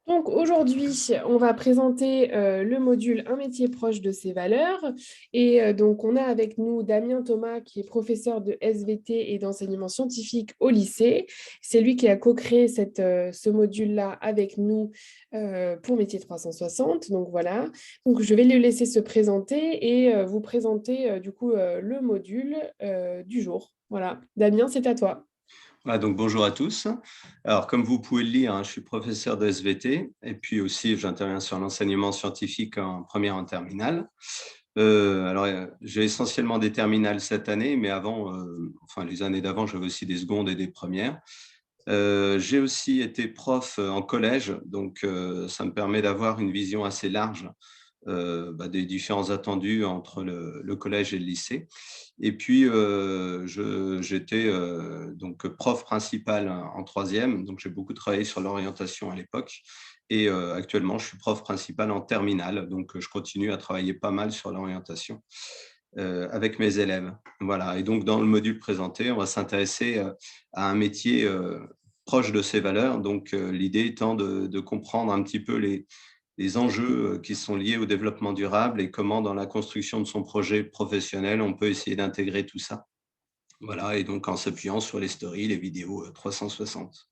Donc aujourd'hui, on va présenter le module Un métier proche de ses valeurs. Et donc, on a avec nous Damien Thomas, qui est professeur de SVT et d'enseignement scientifique au lycée. C'est lui qui a co-créé ce module-là avec nous pour Métier 360. Donc voilà. Donc, je vais le laisser se présenter et vous présenter du coup le module du jour. Voilà. Damien, c'est à toi. Voilà, donc bonjour à tous. Alors, comme vous pouvez le lire, je suis professeur de SVT et puis aussi j'interviens sur l'enseignement scientifique en première et en terminale. J'ai essentiellement des terminales cette année, mais avant, enfin les années d'avant, j'avais aussi des secondes et des premières. J'ai aussi été prof en collège, donc ça me permet d'avoir une vision assez large des différents attendus entre le collège et le lycée. Et puis, j'étais donc prof principal en troisième, donc j'ai beaucoup travaillé sur l'orientation à l'époque. Et actuellement, je suis prof principal en terminale, donc je continue à travailler pas mal sur l'orientation avec mes élèves. Voilà. Et donc, dans le module présenté, on va s'intéresser à un métier proche de ces valeurs. Donc, l'idée étant de comprendre un petit peu les enjeux qui sont liés au développement durable et comment, dans la construction de son projet professionnel, on peut essayer d'intégrer tout ça. Voilà, et donc en s'appuyant sur les stories, les vidéos 360.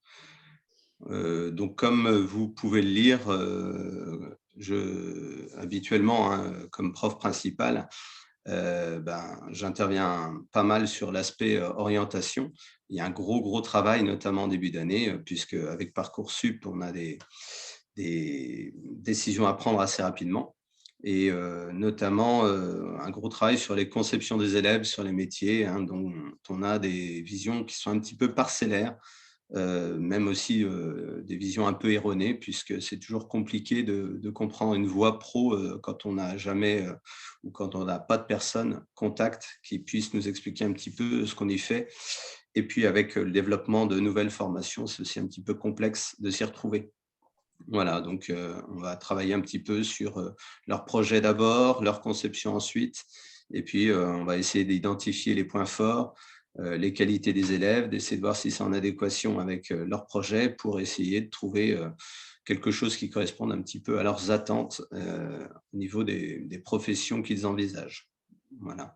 Donc, comme vous pouvez le lire, habituellement, comme prof principal, j'interviens pas mal sur l'aspect orientation. Il y a un gros travail, notamment en début d'année, puisque avec Parcoursup, on a des décisions à prendre assez rapidement. Et notamment un gros travail sur les conceptions des élèves, sur les métiers, dont on a des visions qui sont un petit peu parcellaires, même aussi des visions un peu erronées, puisque c'est toujours compliqué de comprendre une voie pro quand on n'a jamais ou quand on n'a pas de personne contact qui puisse nous expliquer un petit peu ce qu'on y fait. Et puis avec le développement de nouvelles formations, c'est aussi un petit peu complexe de s'y retrouver. Voilà, donc on va travailler un petit peu sur leur projet d'abord, leur conception ensuite, et puis on va essayer d'identifier les points forts, les qualités des élèves, d'essayer de voir si c'est en adéquation avec leur projet pour essayer de trouver quelque chose qui corresponde un petit peu à leurs attentes au niveau des professions qu'ils envisagent. Voilà.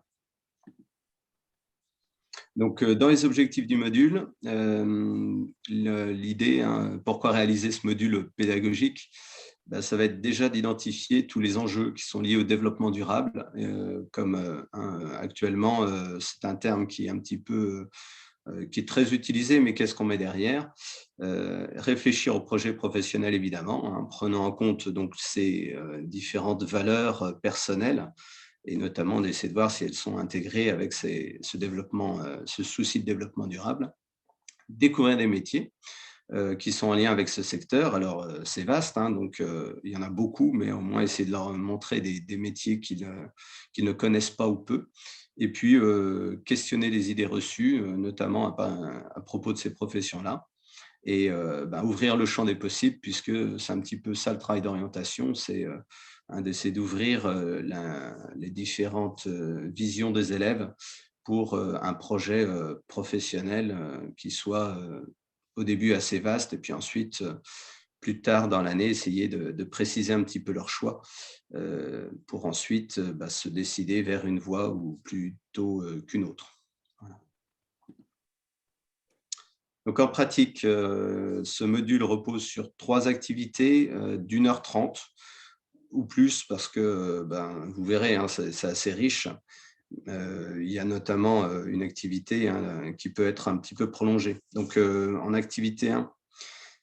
Donc, dans les objectifs du module, l'idée, pourquoi réaliser ce module pédagogique, ça va être déjà d'identifier tous les enjeux qui sont liés au développement durable. Comme actuellement, c'est un terme qui est un petit peu, qui est très utilisé, mais qu'est-ce qu'on met derrière? Réfléchir au projet professionnel, évidemment, en prenant en compte donc ces différentes valeurs personnelles, et notamment d'essayer de voir si elles sont intégrées avec ce développement, ce souci de développement durable. Découvrir des métiers qui sont en lien avec ce secteur. Alors, c'est vaste, donc il y en a beaucoup, mais au moins essayer de leur montrer des métiers qu'ils ne connaissent pas ou peu. Et puis, questionner les idées reçues, notamment à propos de ces professions-là. Et ouvrir le champ des possibles, puisque c'est un petit peu ça le travail d'orientation, c'est d'essayer d'ouvrir les différentes visions des élèves pour un projet professionnel qui soit au début assez vaste, et puis ensuite, plus tard dans l'année, essayer de préciser un petit peu leur choix pour ensuite se décider vers une voie ou plutôt qu'une autre. Voilà. Donc, en pratique, ce module repose sur 3 activités d'1h30 ou plus, parce que vous verrez, c'est assez riche. Il y a notamment une activité qui peut être un petit peu prolongée. Donc, en activité 1,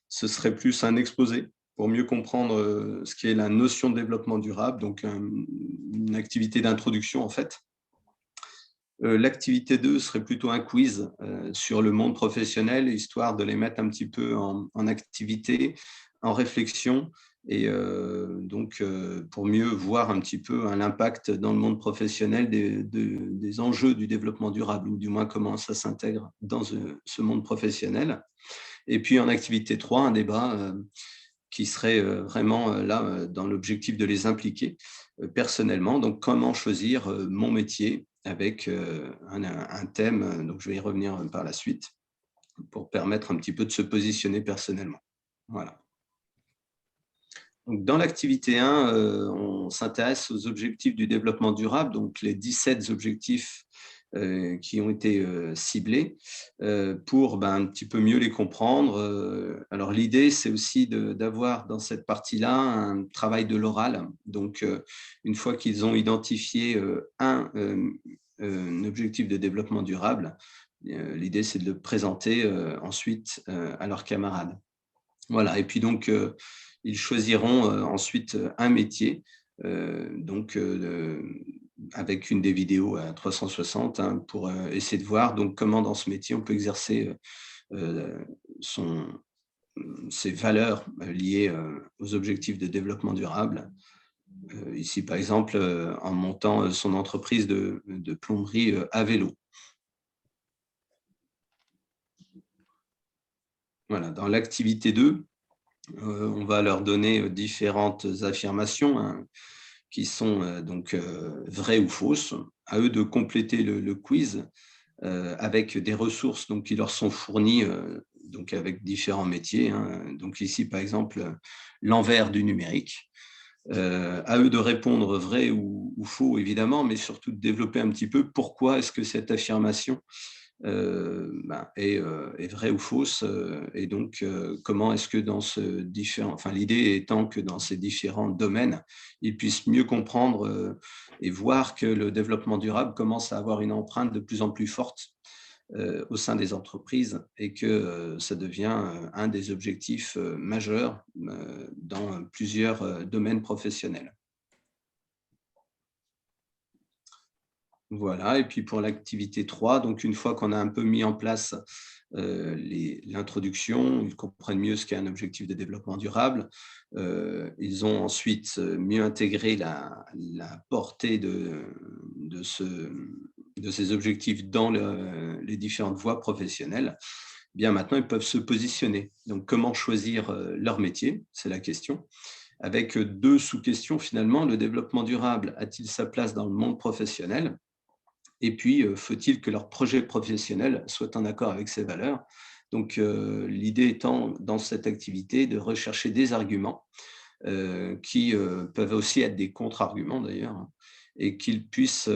ce serait plus un exposé pour mieux comprendre ce qu'est la notion de développement durable, donc une activité d'introduction en fait. L'activité 2 serait plutôt un quiz sur le monde professionnel, histoire de les mettre un petit peu en activité, en réflexion, et donc pour mieux voir un petit peu l'impact dans le monde professionnel des enjeux du développement durable, ou du moins comment ça s'intègre dans ce monde professionnel. Et puis en activité 3, un débat qui serait vraiment là dans l'objectif de les impliquer personnellement. Donc, comment choisir mon métier avec un thème, donc je vais y revenir par la suite, pour permettre un petit peu de se positionner personnellement. Voilà. Donc, dans l'activité 1, on s'intéresse aux objectifs du développement durable, donc les 17 objectifs qui ont été ciblés pour un petit peu mieux les comprendre. Alors, l'idée, c'est aussi d'avoir dans cette partie-là un travail de l'oral. Donc, une fois qu'ils ont identifié un objectif de développement durable, l'idée, c'est de le présenter ensuite à leurs camarades. Voilà, et puis donc, ils choisiront ensuite un métier, donc avec une des vidéos à 360 pour essayer de voir donc comment dans ce métier on peut exercer son, ses valeurs liées aux objectifs de développement durable. Ici, par exemple, en montant son entreprise de plomberie à vélo. Voilà, dans l'activité 2, on va leur donner différentes affirmations qui sont donc vraies ou fausses. À eux de compléter le quiz avec des ressources donc, qui leur sont fournies donc avec différents métiers. Donc ici, par exemple, l'envers du numérique. À eux de répondre vrai ou faux, évidemment, mais surtout de développer un petit peu pourquoi est-ce que cette affirmation est vraie ou fausse, et donc comment est-ce que dans ce différent, enfin l'idée étant que dans ces différents domaines, ils puissent mieux comprendre et voir que le développement durable commence à avoir une empreinte de plus en plus forte au sein des entreprises et que ça devient un des objectifs majeurs dans plusieurs domaines professionnels. Voilà, et puis pour l'activité 3, donc une fois qu'on a un peu mis en place l'introduction, ils comprennent mieux ce qu'est un objectif de développement durable, ils ont ensuite mieux intégré la portée de ces objectifs dans les différentes voies professionnelles. Bien maintenant, ils peuvent se positionner. Donc, comment choisir leur métier? C'est la question. Avec deux sous-questions finalement, le développement durable a-t-il sa place dans le monde professionnel? Et puis, faut-il que leur projet professionnel soit en accord avec ces valeurs? Donc, l'idée étant, dans cette activité, de rechercher des arguments qui peuvent aussi être des contre-arguments d'ailleurs, et qu'ils puissent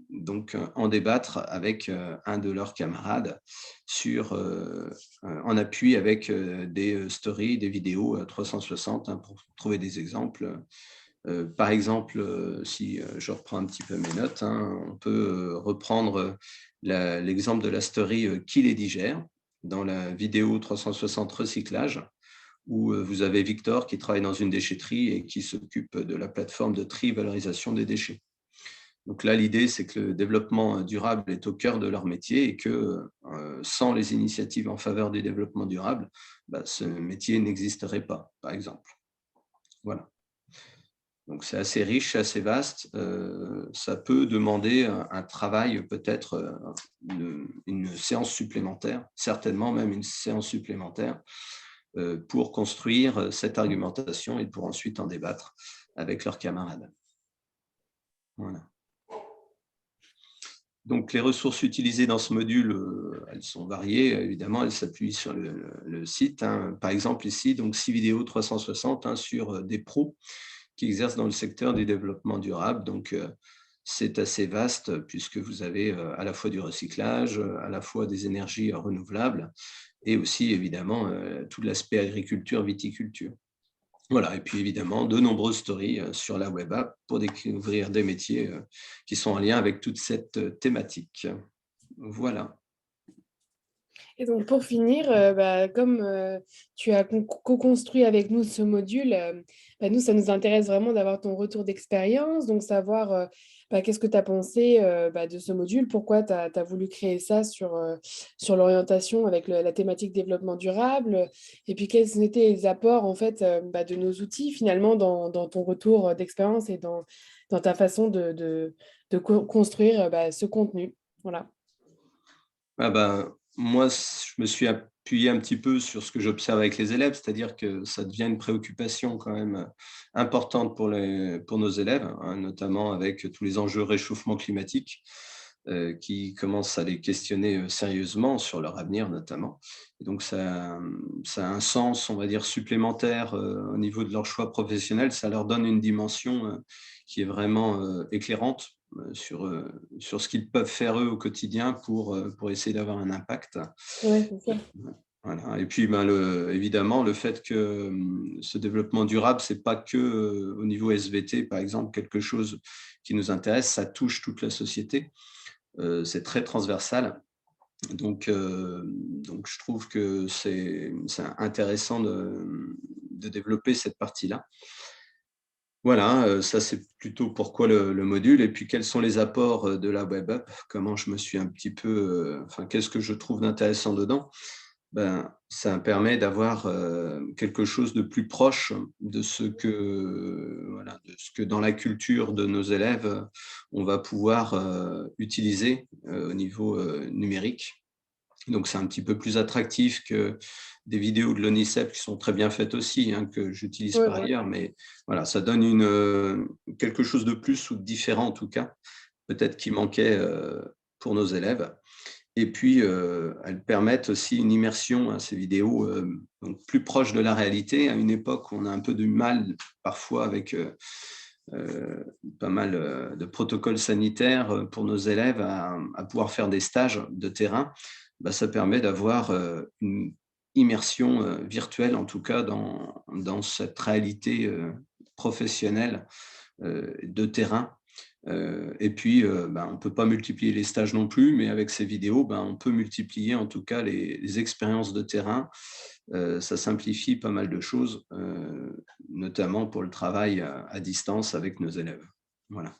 donc en débattre avec un de leurs camarades en appui avec des stories, des vidéos 360 pour trouver des exemples. Par exemple, si je reprends un petit peu mes notes, on peut reprendre l'exemple de la story Qui les digère dans la vidéo 360 recyclage, où vous avez Victor qui travaille dans une déchetterie et qui s'occupe de la plateforme de tri-valorisation des déchets. Donc là, l'idée, c'est que le développement durable est au cœur de leur métier et que sans les initiatives en faveur du développement durable, ce métier n'existerait pas, par exemple. Voilà. Donc, c'est assez riche, assez vaste. Ça peut demander un travail, peut-être une séance supplémentaire, certainement même une séance supplémentaire, pour construire cette argumentation et pour ensuite en débattre avec leurs camarades. Voilà. Donc, les ressources utilisées dans ce module, elles sont variées, évidemment, elles s'appuient sur le site. Par exemple, ici, donc 6 vidéos 360 sur des pros qui exercent dans le secteur du développement durable. Donc, c'est assez vaste puisque vous avez à la fois du recyclage, à la fois des énergies renouvelables et aussi, évidemment, tout l'aspect agriculture, viticulture. Voilà, et puis évidemment, de nombreuses stories sur la web app pour découvrir des métiers qui sont en lien avec toute cette thématique. Voilà. Et donc, pour finir, comme tu as co-construit avec nous ce module, nous, ça nous intéresse vraiment d'avoir ton retour d'expérience, donc savoir qu'est-ce que tu as pensé de ce module, pourquoi tu as voulu créer ça sur l'orientation avec la thématique développement durable, et puis quels étaient les apports en fait, de nos outils finalement dans ton retour d'expérience et dans ta façon de construire ce contenu. Voilà. Moi, je me suis appuyé un petit peu sur ce que j'observe avec les élèves, c'est-à-dire que ça devient une préoccupation quand même importante pour nos élèves, notamment avec tous les enjeux réchauffement climatique. qui commencent à les questionner sérieusement sur leur avenir notamment. Et donc ça a un sens, on va dire, supplémentaire au niveau de leur choix professionnel. Ça leur donne une dimension qui est vraiment éclairante sur ce qu'ils peuvent faire eux au quotidien pour essayer d'avoir un impact. Ouais, c'est ça. Voilà. Et puis, ben, évidemment, le fait que ce développement durable, c'est pas que au niveau SVT, par exemple, quelque chose qui nous intéresse, ça touche toute la société. C'est très transversal. Donc je trouve que c'est intéressant de développer cette partie-là. Voilà, ça c'est plutôt pourquoi le module et puis quels sont les apports, de la web app? Comment je me suis un petit peu, enfin qu'est-ce que je trouve d'intéressant dedans? Ben, ça permet d'avoir, quelque chose de plus proche de ce que, voilà, de ce que dans la culture de nos élèves, on va pouvoir, utiliser, au niveau, numérique. Donc c'est un petit peu plus attractif que des vidéos de l'ONICEP qui sont très bien faites aussi, hein, que j'utilise Ouais, par ouais. ailleurs, mais voilà, ça donne quelque chose de plus ou de différent en tout cas, peut-être qui manquait, pour nos élèves. Et puis, elles permettent aussi une immersion, hein, ces vidéos, donc plus proche de la réalité. À une époque où on a un peu du mal parfois avec, pas mal, de protocoles sanitaires, pour nos élèves à pouvoir faire des stages de terrain. Bah, ça permet d'avoir, une immersion, virtuelle en tout cas dans cette réalité, professionnelle, de terrain. Et puis, ben, on ne peut pas multiplier les stages non plus, mais avec ces vidéos, ben, on peut multiplier en tout cas les expériences de terrain. Ça simplifie pas mal de choses, notamment pour le travail à distance avec nos élèves. Voilà.